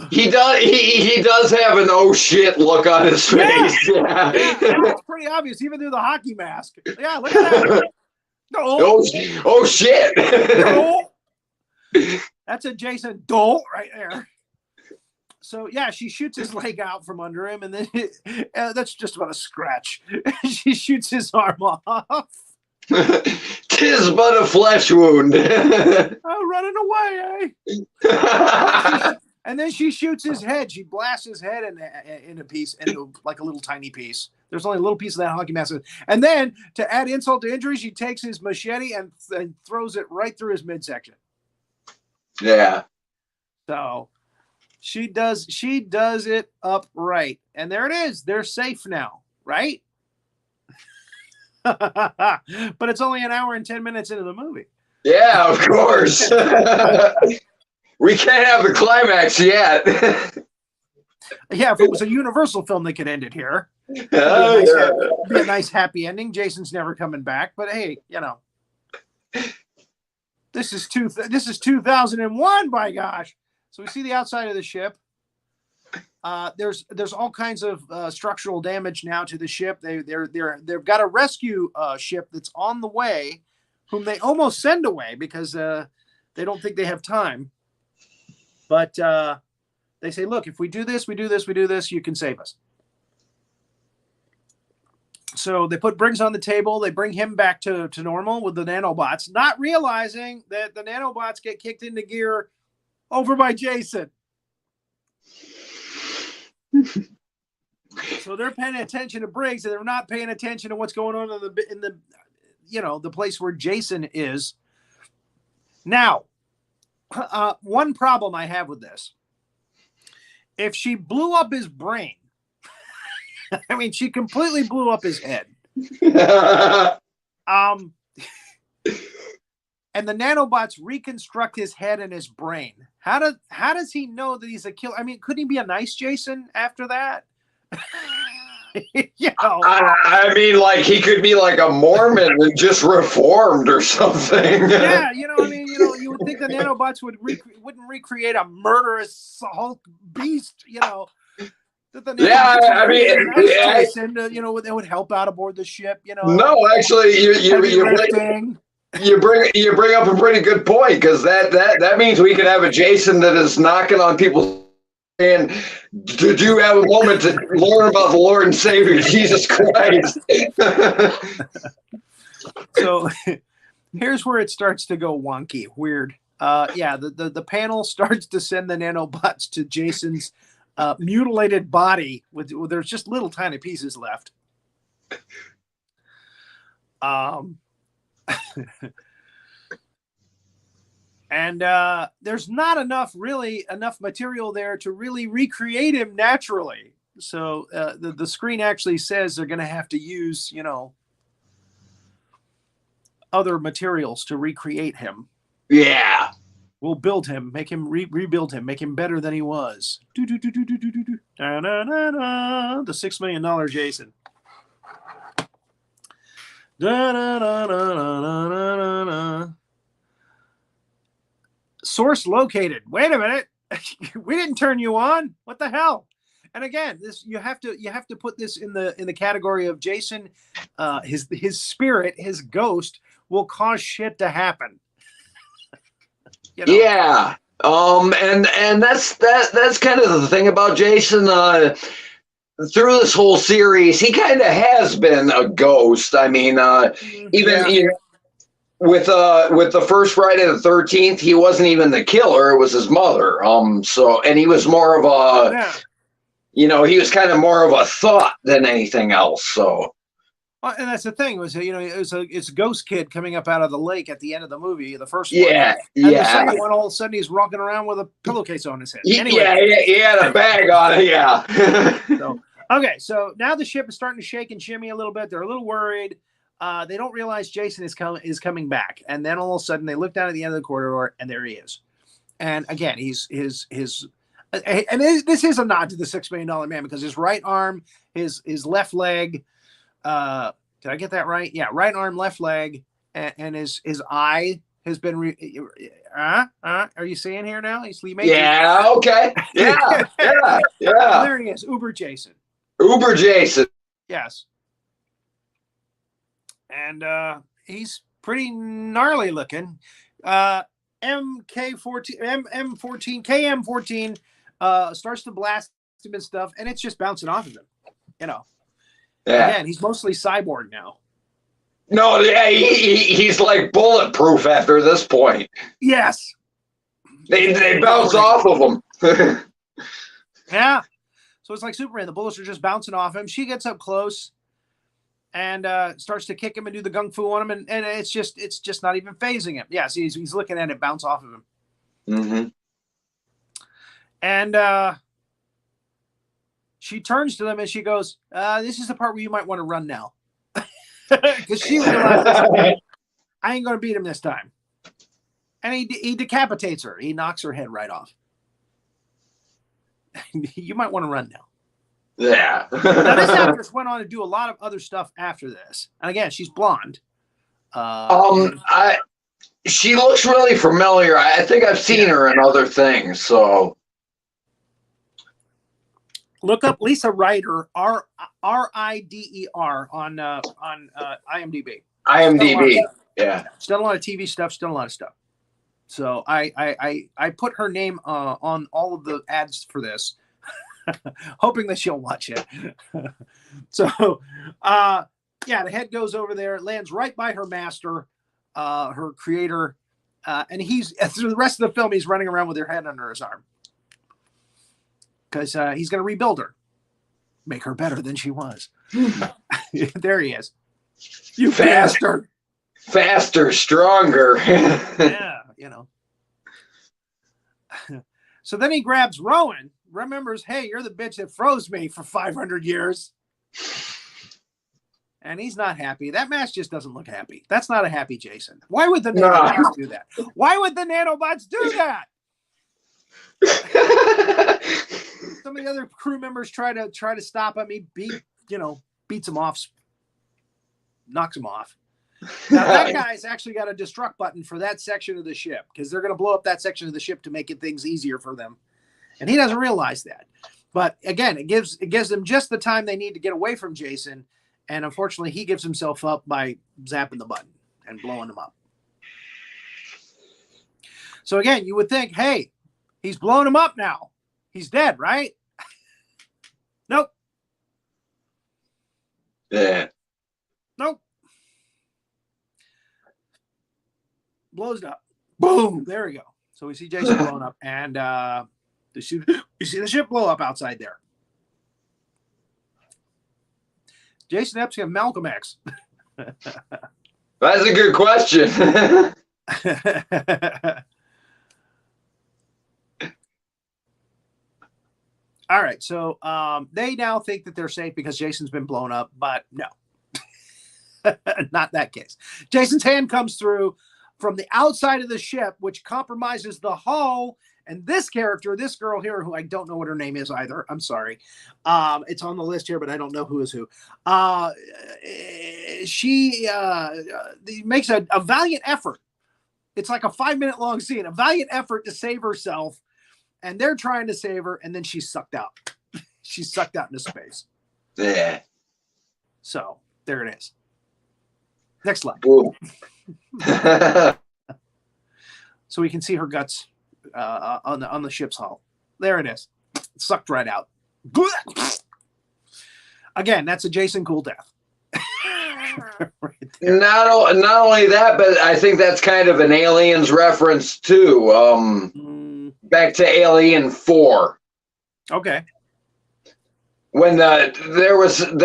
He does. He does have an oh shit look on his face. Yeah, it's pretty obvious, even through the hockey mask. Yeah, look at that. Oh shit. Dole. That's a Jason Dole right there. So yeah, she shoots his leg out from under him, and then that's just about a scratch. She shoots his arm off. 'Tis but a flesh wound. Oh, running away, eh? And then she shoots his head. She blasts his head in a piece, into like a little tiny piece. There's only a little piece of that hockey mask. And then, to add insult to injury, she takes his machete and throws it right through his midsection. Yeah. So she does it upright. And there it is. They're safe now, right? But it's only an hour and 10 minutes into the movie. Yeah, of course. We can't have the climax yet. Yeah, if it was a Universal film, they could end it here. Be a nice happy ending. Jason's never coming back, but hey, you know, this is 2001. By gosh, so we see the outside of the ship. There's all kinds of structural damage now to the ship. They've got a rescue ship that's on the way, whom they almost send away because they don't think they have time. But they say, look, if we do this, you can save us. So they put Briggs on the table. They bring him back to normal with the nanobots, not realizing that the nanobots get kicked into gear over by Jason. So they're paying attention to Briggs, and they're not paying attention to what's going on in the the place where Jason is. Now, one problem I have with this: if she blew up his brain, I mean, she completely blew up his head. And the nanobots reconstruct his head and his brain. How does he know that he's a killer? I mean, couldn't he be a nice Jason after that? I mean, like he could be like a Mormon and just reformed or something. Yeah, I mean, you would think the nanobots wouldn't recreate a murderous Hulk beast, That the I mean, Jason, they would help out aboard the ship, No, actually, you bring up a pretty good point, because that means we could have a Jason that is knocking on people's. And did you have a moment to learn about the Lord and Savior Jesus Christ? So here's where it starts to go wonky, weird. The panel starts to send the nanobots to Jason's mutilated body with there's just little tiny pieces left. And there's not enough material there to really recreate him naturally. So the screen actually says they're going to have to use, other materials to recreate him. Yeah. We'll build him, make him rebuild him, make him better than he was. The $6 million Jason. Source located. Wait a minute. We didn't turn you on. What the hell? And again, this you have to put this in the category of Jason. His spirit, his ghost, will cause shit to happen. You know? Yeah. And that's kind of the thing about Jason. Through this whole series, he kind of has been a ghost. I mean, even you know, with the first Friday the 13th, he wasn't even the killer; it was his mother. So, and he was more of a, you know, he was kind of more of a thought than anything else. So, and that's the thing was, you know, it's a ghost kid coming up out of the lake at the end of the movie, the first one. Yeah, and yeah. The second one, all of a sudden, he's walking around with a pillowcase on his head. Anyway. Yeah, he had a bag on it. Yeah. So, okay, so now the ship is starting to shake and shimmy a little bit. They're a little worried. They don't realize Jason is coming back, and then all of a sudden they look down at the end of the corridor, and there he is. And again, this is a nod to the $6 million man because his right arm, his left leg. Did I get that right? Yeah, right arm, left leg, and his eye has been. Are you seeing here now? Yeah. Okay. Yeah. Yeah. Yeah. There he is, Uber Jason. Uber Jason. Yes. And he's pretty gnarly looking. KM14 starts to blast him and stuff, and it's just bouncing off of him. You know. Yeah. Again, he's mostly cyborg now. No, yeah, he's like bulletproof after this point. Yes. They bounce off of him. Yeah. So it's like Superman. The bullets are just bouncing off him. She gets up close and starts to kick him and do the gung fu on him, and it's just not even phasing him. Yeah, so he's looking at it bounce off of him. Mm-hmm. And she turns to them and she goes, "This is the part where you might want to run now," because she realizes I ain't going to beat him this time. And he decapitates her. He knocks her head right off. You might want to run now. Yeah. Now, this actress went on to do a lot of other stuff after this. And again, she's blonde. She looks really familiar. I think I've seen her in other things. So look up Lisa Ryder, R-I-D-E-R on IMDb. IMDb. Yeah. She's done a lot of TV stuff. She's done a lot of stuff. So I put her name on all of the ads for this, hoping that she'll watch it. So, the head goes over there, lands right by her master, her creator, and through the rest of the film, he's running around with her head under his arm because he's going to rebuild her, make her better than she was. There he is. You bastard. Faster, stronger. Yeah, you know. So then he grabs Rowan, remembers, hey, you're the bitch that froze me for 500 years. And he's not happy. That mask just doesn't look happy. That's not a happy Jason. Why would the nanobots do that? Why would the nanobots do that? Some of the other crew members try to stop him. He beats him off, knocks him off. Now that guy's actually got a destruct button for that section of the ship because they're going to blow up that section of the ship to make things easier for them, and he doesn't realize that. But again, it gives them just the time they need to get away from Jason, and unfortunately, he gives himself up by zapping the button and blowing him up. So again, you would think, hey, he's blowing him up now. He's dead, right? Nope. Yeah. Nope. Blows it up. Boom. There we go. So we see Jason blowing up, and you see the ship blow up outside there. Jason Epstein and Malcolm X. That's a good question. All right. So they now think that they're safe because Jason's been blown up, but no. Not that case. Jason's hand comes through from the outside of the ship, which compromises the hull. And this character, this girl here, who I don't know what her name is either. I'm sorry. It's on the list here, but I don't know who is who. She makes a valiant effort It's like a 5-minute long scene, a valiant effort to save herself, and they're trying to save her, and then she's sucked out. She's sucked out into space. Yeah. So there it is. Next slide. So we can see her guts on the ship's hull. There it is. Sucked right out. Again, that's a Jason cool death. Right there. Not only that, but I think that's kind of an Aliens reference too. Back to Alien 4. Okay. When there was an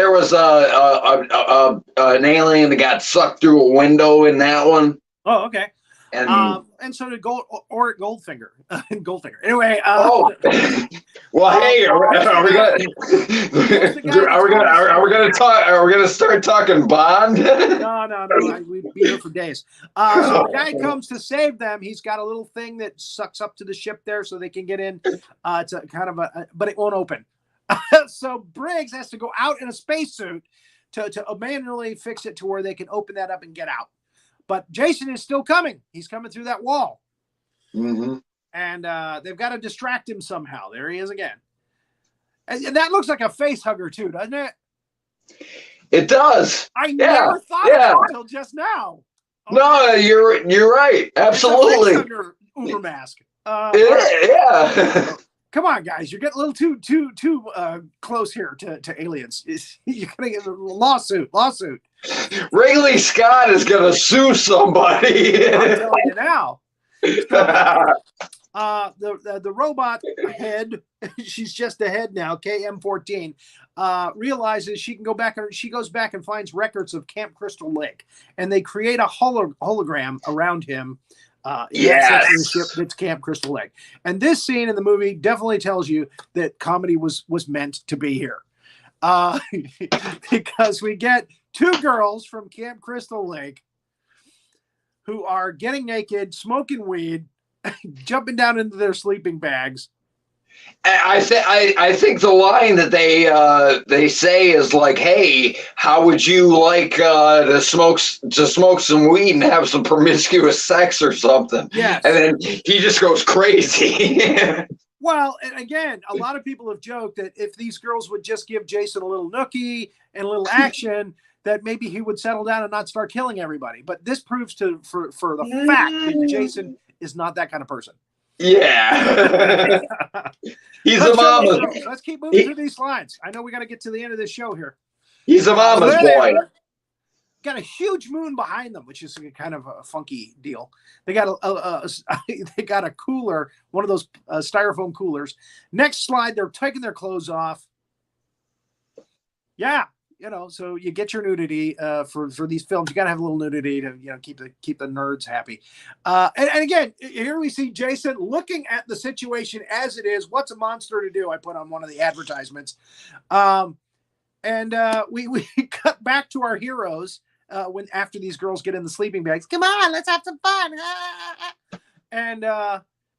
alien that got sucked through a window in that one. Oh, okay. And so did Goldfinger. Goldfinger. Anyway. Well, hey, are we gonna start talking Bond? No. We'd be here for days. So the guy comes to save them. He's got a little thing that sucks up to the ship there, so they can get in. To kind of but it won't open. So Briggs has to go out in a spacesuit to manually fix it to where they can open that up and get out. But Jason is still coming. He's coming through that wall. Mm-hmm. And they've got to distract him somehow. There he is again. And that looks like a face hugger too, doesn't it? It does. I never thought of it until just now. Okay. No, you're right. Absolutely. It's a face hugger Uber mask. Yeah. Come on, guys! You're getting a little too close here to aliens. You're gonna get a lawsuit. Ridley Scott is gonna sue somebody. I'm telling you now. The robot head, she's just a head now. KM-14 realizes she can go back, and she goes back and finds records of Camp Crystal Lake, and they create a hologram around him. Yes, it's Camp Crystal Lake, and this scene in the movie definitely tells you that comedy was meant to be here, because we get two girls from Camp Crystal Lake who are getting naked, smoking weed, jumping down into their sleeping bags. I think the line that they say is like, "Hey, how would you like to smoke some weed and have some promiscuous sex or something?" Yes. And then he just goes crazy. Well, and again, a lot of people have joked that if these girls would just give Jason a little nookie and a little action, that maybe he would settle down and not start killing everybody. But this proves for the fact that Jason is not that kind of person. Yeah. He's a mama. Let's keep moving through these slides. I know we got to get to the end of this show here. He's a mama's boy. Got a huge moon behind them, which is kind of a funky deal. They got they got a cooler, one of those styrofoam coolers. Next slide, they're taking their clothes off. Yeah, so you get your nudity for these films. You got to have a little nudity to keep the nerds happy. And again, here we see Jason looking at the situation as it is. What's a monster to do? I put on one of the advertisements, and we cut back to our heroes after these girls get in the sleeping bags. Come on, let's have some fun. And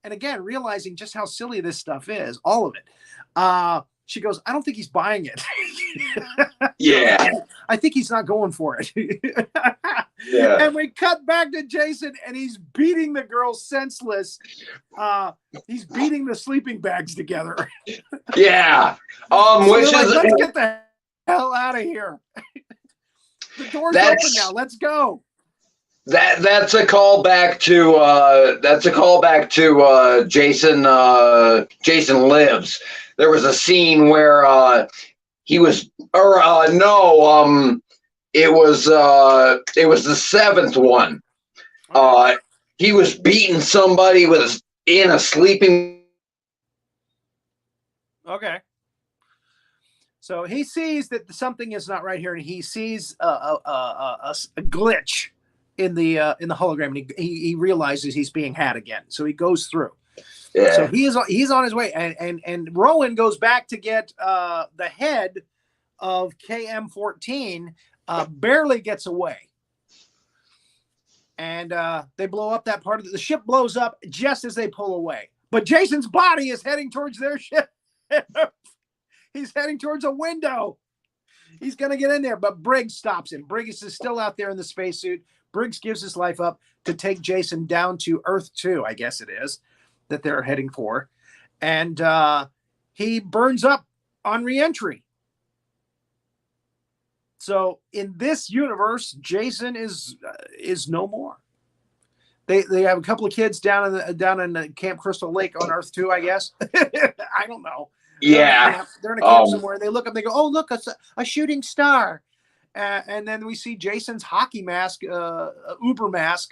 again, realizing just how silly this stuff is, all of it. She goes, I don't think he's buying it. Yeah. I think he's not going for it. Yeah. And we cut back to Jason, and he's beating the girl senseless. He's beating the sleeping bags together. Yeah. Which is, let's get the hell out of here. The door's open now. Let's go. That's a callback to Jason Lives. There was a scene where it was the seventh one. He was beating somebody in a sleeping. Okay. So he sees that something is not right here, and he sees a glitch in the hologram, and he realizes he's being had again. So he goes through. Yeah. So he's on his way, and Rowan goes back to get the head of KM-14. Barely gets away, and they blow up that part of the ship. Blows up just as they pull away. But Jason's body is heading towards their ship. He's heading towards a window. He's gonna get in there, but Briggs stops him. Briggs is still out there in the spacesuit. Briggs gives his life up to take Jason down to Earth 2, I guess it is, that they're heading for. And he burns up on reentry. So in this universe, Jason is no more. They have a couple of kids down in Camp Crystal Lake on Earth 2, I guess. I don't know. Yeah. They're in a camp somewhere. They look up, they go, "Oh, look, a shooting star." And then we see Jason's hockey mask, Uber mask,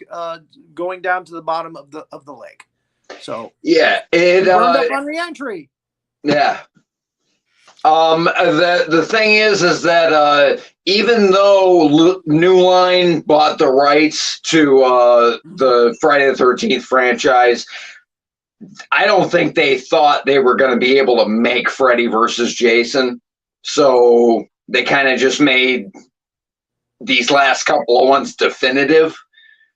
going down to the bottom of the lake. So yeah, it burned up on reentry. Yeah. The thing is that even though New Line bought the rights to the Friday the 13th franchise, I don't think they thought they were going to be able to make Freddy versus Jason. So they kind of just made these last couple of ones definitive.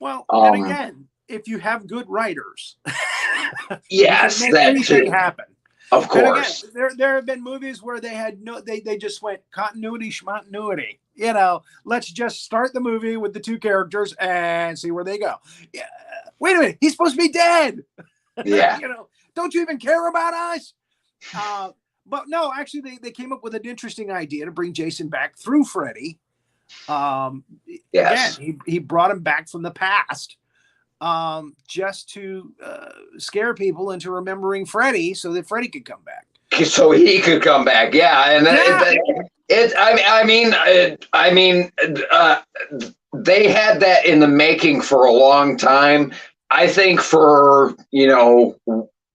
Well, and again, if you have good writers, yes, you can make anything happen. Of course. And again, there have been movies where they had they just went continuity schmontinuity. Let's just start the movie with the two characters and see where they go. Yeah. Wait a minute, he's supposed to be dead. Yeah. Don't you even care about us? But no, actually, they came up with an interesting idea to bring Jason back through Freddy. Yes. Again, he brought him back from the past. Just to scare people into remembering Freddy so that Freddy could come back. So he could come back, yeah. And they had that in the making for a long time. I think for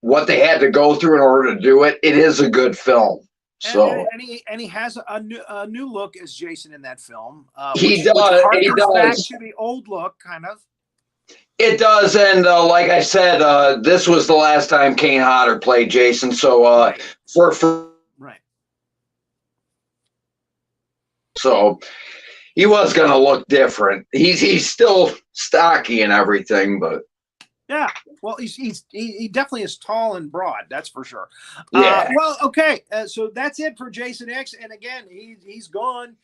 what they had to go through in order to do it, it is a good film. So and he has a new look as Jason in that film. He does. Back does. to the old look, kind of. It does, and like I said, this was the last time Kane Hodder played Jason. So right. So he was going to look different. He's still stocky and everything, but yeah. Well, he definitely is tall and broad. That's for sure. Yeah. Well, okay. So that's it for Jason X, and again, he's gone.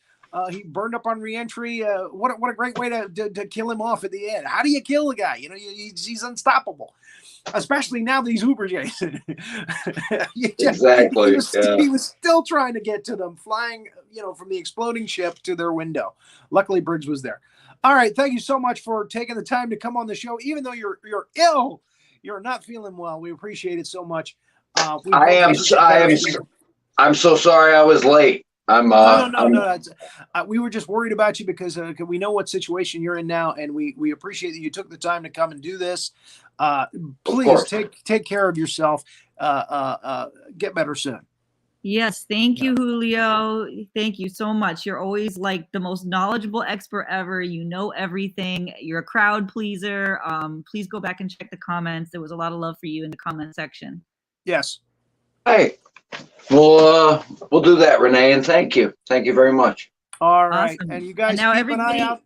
He burned up on reentry. What a great way to kill him off at the end. How do you kill a guy? He's unstoppable, especially now that he's Uber Jason. Exactly. He was still trying to get to them, flying, from the exploding ship to their window. Luckily, Briggs was there. All right, thank you so much for taking the time to come on the show, even though you're ill, you're not feeling well. We appreciate it so much. I'm so sorry I was late. No. We were just worried about you because we know what situation you're in now, and we appreciate that you took the time to come and do this. Please take care of yourself. Get better soon. Yes, thank you, Julio. Thank you so much. You're always like the most knowledgeable expert ever. You know everything. You're a crowd pleaser. Please go back and check the comments. There was a lot of love for you in the comment section. Yes. Hey. We'll do that, Renee, and thank you. Thank you very much. All right. Awesome. And you guys now keep an eye out.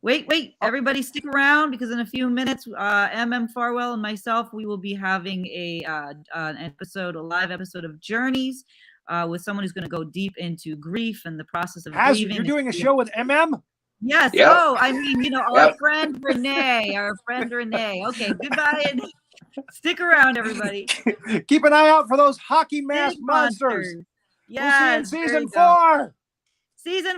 Wait. Everybody stick around because in a few minutes, MM Farwell and myself, we will be having a live episode of Journeys with someone who's going to go deep into grief and the process of grieving. You're doing a show with MM? Yes. Yep. Oh, I mean, our friend Renee. Okay, goodbye and stick around, everybody. Keep an eye out for those hockey mask monsters. Yes. We'll see you in season 4. Season